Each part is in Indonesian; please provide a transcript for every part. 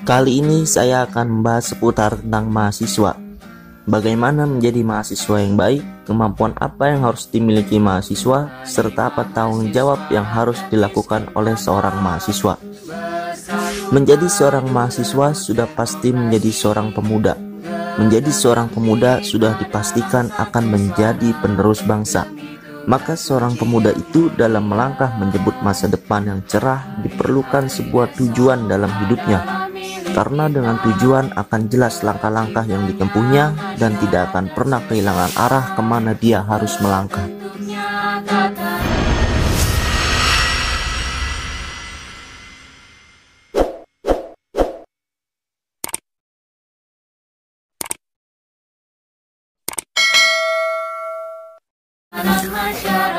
Kali ini saya akan membahas seputar tentang mahasiswa. Bagaimana menjadi mahasiswa yang baik, kemampuan apa yang harus dimiliki mahasiswa, serta apa tanggung jawab yang harus dilakukan oleh seorang mahasiswa. Menjadi seorang mahasiswa sudah pasti menjadi seorang pemuda. Menjadi seorang pemuda sudah dipastikan akan menjadi penerus bangsa. Maka seorang pemuda itu dalam melangkah menyebut masa depan yang cerah diperlukan sebuah tujuan dalam hidupnya. Karena dengan tujuan akan jelas langkah-langkah yang ditempuhnya dan tidak akan pernah kehilangan arah kemana dia harus melangkah.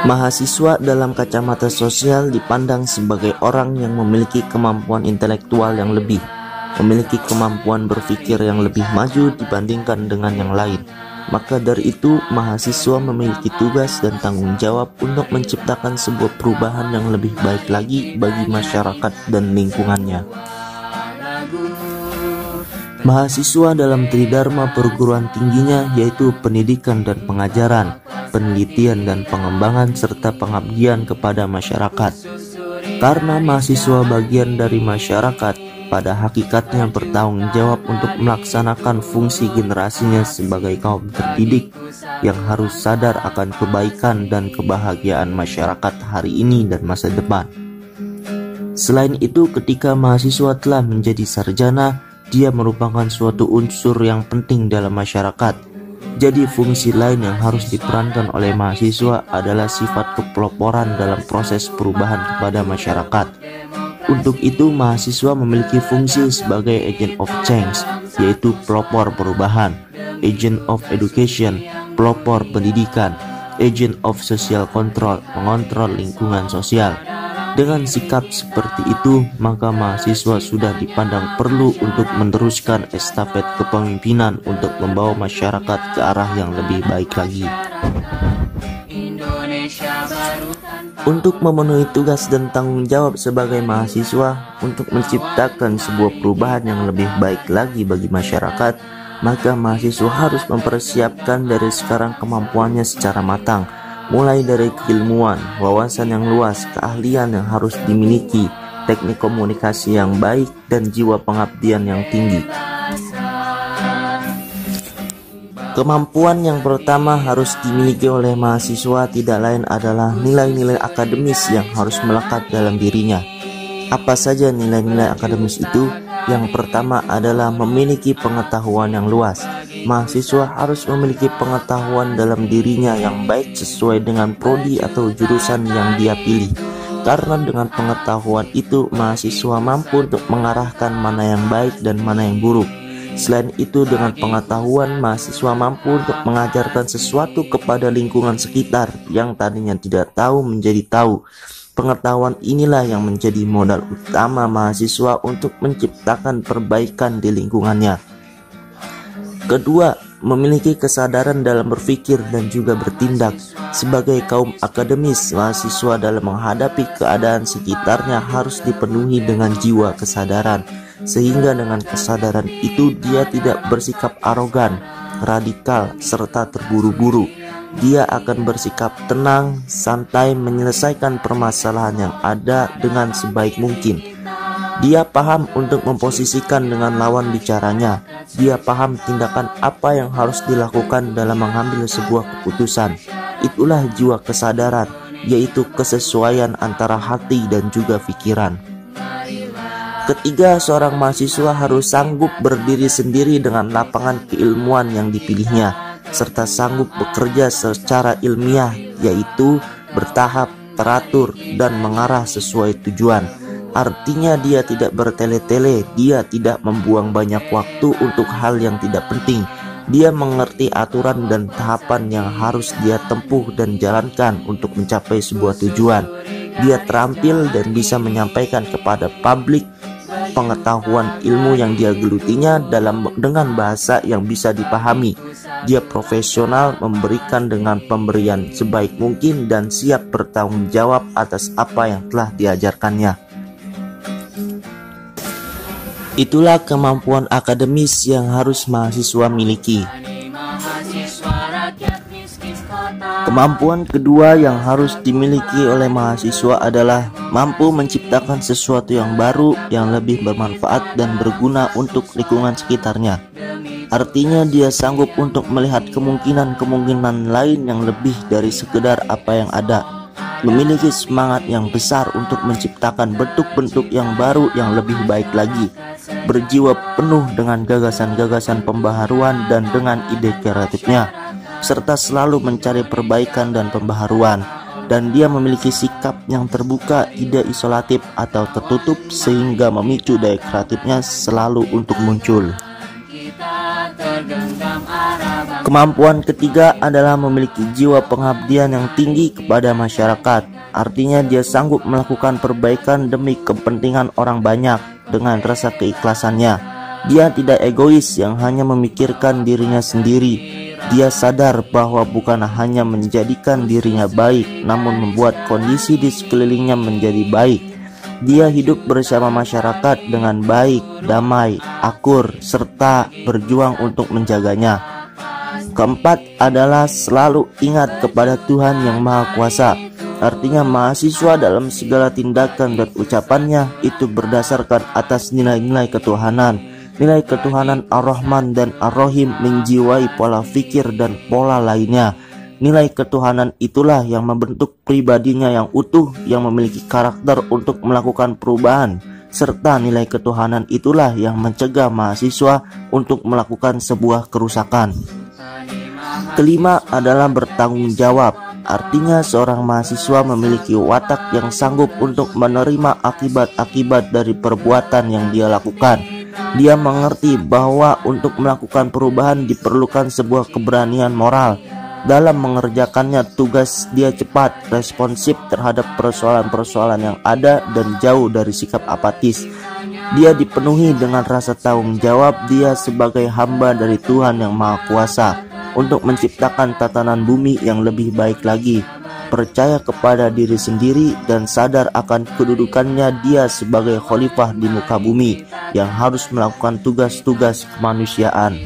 Mahasiswa dalam kacamata sosial dipandang sebagai orang yang memiliki kemampuan intelektual yang lebih, memiliki kemampuan berpikir yang lebih maju dibandingkan dengan yang lain. Maka dari itu, mahasiswa memiliki tugas dan tanggung jawab untuk menciptakan sebuah perubahan yang lebih baik lagi bagi masyarakat dan lingkungannya. Mahasiswa dalam tridharma perguruan tingginya yaitu pendidikan dan pengajaran, penelitian dan pengembangan, serta pengabdian kepada masyarakat. Karena mahasiswa bagian dari masyarakat, pada hakikatnya bertanggung jawab untuk melaksanakan fungsi generasinya sebagai kaum terdidik yang harus sadar akan kebaikan dan kebahagiaan masyarakat hari ini dan masa depan. Selain itu, ketika mahasiswa telah menjadi sarjana, dia merupakan suatu unsur yang penting dalam masyarakat. Jadi fungsi lain yang harus diperankan oleh mahasiswa adalah sifat kepeloporan dalam proses perubahan kepada masyarakat. Untuk itu, mahasiswa memiliki fungsi sebagai agent of change, yaitu pelopor perubahan, agent of education, pelopor pendidikan, agent of social control, mengontrol lingkungan sosial. Dengan sikap seperti itu, maka mahasiswa sudah dipandang perlu untuk meneruskan estafet kepemimpinan untuk membawa masyarakat ke arah yang lebih baik lagi. Untuk memenuhi tugas dan tanggung jawab sebagai mahasiswa untuk menciptakan sebuah perubahan yang lebih baik lagi bagi masyarakat, maka mahasiswa harus mempersiapkan dari sekarang kemampuannya secara matang, mulai dari keilmuan, wawasan yang luas, keahlian yang harus dimiliki, teknik komunikasi yang baik, dan jiwa pengabdian yang tinggi. Kemampuan yang pertama harus dimiliki oleh mahasiswa tidak lain adalah nilai-nilai akademis yang harus melekat dalam dirinya. Apa saja nilai-nilai akademis itu? Yang pertama adalah memiliki pengetahuan yang luas. Mahasiswa harus memiliki pengetahuan dalam dirinya yang baik sesuai dengan prodi atau jurusan yang dia pilih. Karena dengan pengetahuan itu, mahasiswa mampu untuk mengarahkan mana yang baik dan mana yang buruk. Selain itu, dengan pengetahuan, mahasiswa mampu untuk mengajarkan sesuatu kepada lingkungan sekitar yang tadinya tidak tahu menjadi tahu. Pengetahuan inilah yang menjadi modal utama mahasiswa untuk menciptakan perbaikan di lingkungannya. Kedua, memiliki kesadaran dalam berpikir dan juga bertindak. Sebagai kaum akademis, mahasiswa dalam menghadapi keadaan sekitarnya harus dipenuhi dengan jiwa kesadaran. Sehingga dengan kesadaran itu dia tidak bersikap arogan, radikal, serta terburu-buru. Dia akan bersikap tenang, santai, menyelesaikan permasalahan yang ada dengan sebaik mungkin. Dia paham untuk memposisikan dengan lawan bicaranya. Dia paham tindakan apa yang harus dilakukan dalam mengambil sebuah keputusan. Itulah jiwa kesadaran, yaitu kesesuaian antara hati dan juga pikiran. Ketiga, seorang mahasiswa harus sanggup berdiri sendiri dengan lapangan keilmuan yang dipilihnya, serta sanggup bekerja secara ilmiah, yaitu bertahap, teratur, dan mengarah sesuai tujuan. Artinya dia tidak bertele-tele, dia tidak membuang banyak waktu untuk hal yang tidak penting. Dia mengerti aturan dan tahapan yang harus dia tempuh dan jalankan untuk mencapai sebuah tujuan. Dia terampil dan bisa menyampaikan kepada publik pengetahuan ilmu yang dia gelutinya dengan bahasa yang bisa dipahami. Dia profesional, memberikan dengan pemberian sebaik mungkin dan siap bertanggung jawab atas apa yang telah diajarkannya. Itulah kemampuan akademis yang harus mahasiswa miliki. Kemampuan kedua yang harus dimiliki oleh mahasiswa adalah mampu menciptakan sesuatu yang baru yang lebih bermanfaat dan berguna untuk lingkungan sekitarnya. Artinya dia sanggup untuk melihat kemungkinan-kemungkinan lain yang lebih dari sekedar apa yang ada. Memiliki semangat yang besar untuk menciptakan bentuk-bentuk yang baru yang lebih baik lagi. Berjiwa penuh dengan gagasan-gagasan pembaharuan dan dengan ide kreatifnya, serta selalu mencari perbaikan dan pembaharuan. Dan dia memiliki sikap yang terbuka, tidak isolatif atau tertutup, sehingga memicu daya kreatifnya selalu untuk muncul. Kemampuan ketiga adalah memiliki jiwa pengabdian yang tinggi kepada masyarakat. Artinya dia sanggup melakukan perbaikan demi kepentingan orang banyak dengan rasa keikhlasannya. Dia tidak egois yang hanya memikirkan dirinya sendiri. Dia sadar bahwa bukan hanya menjadikan dirinya baik, namun membuat kondisi di sekelilingnya menjadi baik. Dia hidup bersama masyarakat dengan baik, damai, akur, serta berjuang untuk menjaganya. Keempat adalah selalu ingat kepada Tuhan yang Maha Kuasa. Artinya mahasiswa dalam segala tindakan dan ucapannya itu berdasarkan atas nilai-nilai ketuhanan. Nilai ketuhanan Ar-Rahman dan Ar-Rahim menjiwai pola pikir dan pola lainnya. Nilai ketuhanan itulah yang membentuk pribadinya yang utuh, yang memiliki karakter untuk melakukan perubahan, serta nilai ketuhanan itulah yang mencegah mahasiswa untuk melakukan sebuah kerusakan. Kelima adalah bertanggung jawab. Artinya seorang mahasiswa memiliki watak yang sanggup untuk menerima akibat-akibat dari perbuatan yang dia lakukan. Dia mengerti bahwa untuk melakukan perubahan diperlukan sebuah keberanian moral. Dalam mengerjakannya, tugas dia cepat, responsif terhadap persoalan-persoalan yang ada dan jauh dari sikap apatis. Dia dipenuhi dengan rasa tanggung jawab dia sebagai hamba dari Tuhan yang Maha Kuasa untuk menciptakan tatanan bumi yang lebih baik lagi. Percaya kepada diri sendiri dan sadar akan kedudukannya dia sebagai khalifah di muka bumi yang harus melakukan tugas-tugas kemanusiaan.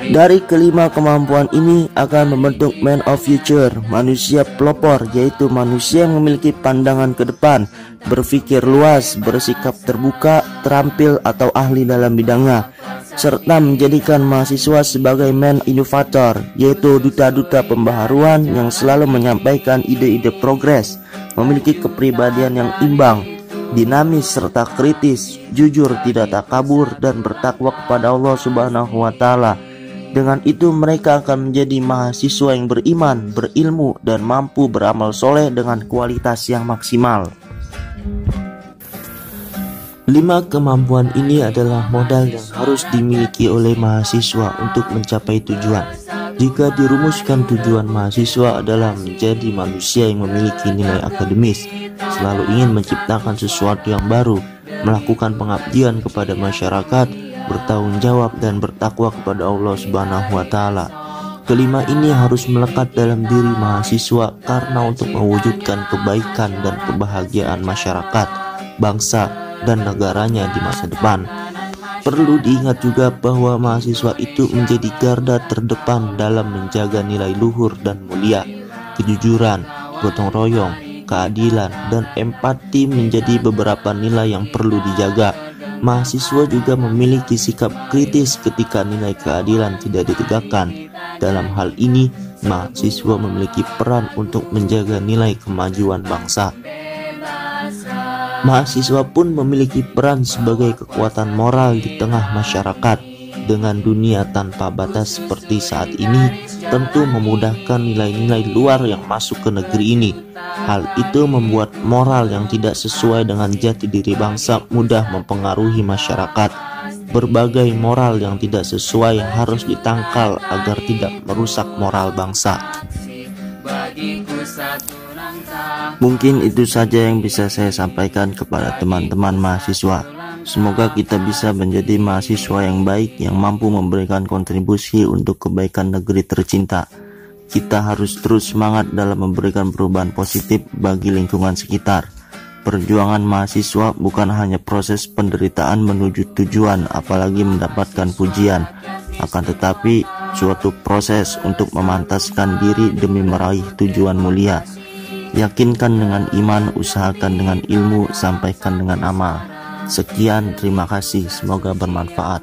Dari kelima kemampuan ini akan membentuk man of future, manusia pelopor, yaitu manusia yang memiliki pandangan ke depan, berpikir luas, bersikap terbuka, terampil atau ahli dalam bidangnya, serta menjadikan mahasiswa sebagai man inovator, yaitu duta-duta pembaharuan yang selalu menyampaikan ide-ide progres, memiliki kepribadian yang imbang, dinamis serta kritis, jujur, tidak takabur, dan bertakwa kepada Allah Subhanahu wa Ta'ala. Dengan itu mereka akan menjadi mahasiswa yang beriman, berilmu, dan mampu beramal soleh dengan kualitas yang maksimal. 5 kemampuan ini adalah modal yang harus dimiliki oleh mahasiswa untuk mencapai tujuan. Jika dirumuskan, tujuan mahasiswa adalah menjadi manusia yang memiliki nilai akademis, selalu ingin menciptakan sesuatu yang baru, melakukan pengabdian kepada masyarakat, bertanggung jawab, dan bertakwa kepada Allah Subhanahu wa Ta'ala. Kelima ini harus melekat dalam diri mahasiswa karena untuk mewujudkan kebaikan dan kebahagiaan masyarakat, bangsa, dan negaranya di masa depan. Perlu diingat juga bahwa mahasiswa itu menjadi garda terdepan dalam menjaga nilai luhur dan mulia, kejujuran, gotong royong, keadilan, dan empati menjadi beberapa nilai yang perlu dijaga. Mahasiswa juga memiliki sikap kritis ketika nilai keadilan tidak ditegakkan. Dalam hal ini, mahasiswa memiliki peran untuk menjaga nilai kemajuan bangsa. Mahasiswa pun memiliki peran sebagai kekuatan moral di tengah masyarakat. Dengan dunia tanpa batas seperti saat ini, tentu memudahkan nilai-nilai luar yang masuk ke negeri ini. Hal itu membuat moral yang tidak sesuai dengan jati diri bangsa mudah mempengaruhi masyarakat. Berbagai moral yang tidak sesuai harus ditangkal agar tidak merusak moral bangsa. Mungkin itu saja yang bisa saya sampaikan kepada teman-teman mahasiswa. Semoga kita bisa menjadi mahasiswa yang baik yang mampu memberikan kontribusi untuk kebaikan negeri tercinta. Kita harus terus semangat dalam memberikan perubahan positif bagi lingkungan sekitar. Perjuangan mahasiswa bukan hanya proses penderitaan menuju tujuan, apalagi mendapatkan pujian, akan tetapi suatu proses untuk memantaskan diri demi meraih tujuan mulia. Yakinkan dengan iman, usahakan dengan ilmu, sampaikan dengan amal. Sekian, terima kasih, semoga bermanfaat.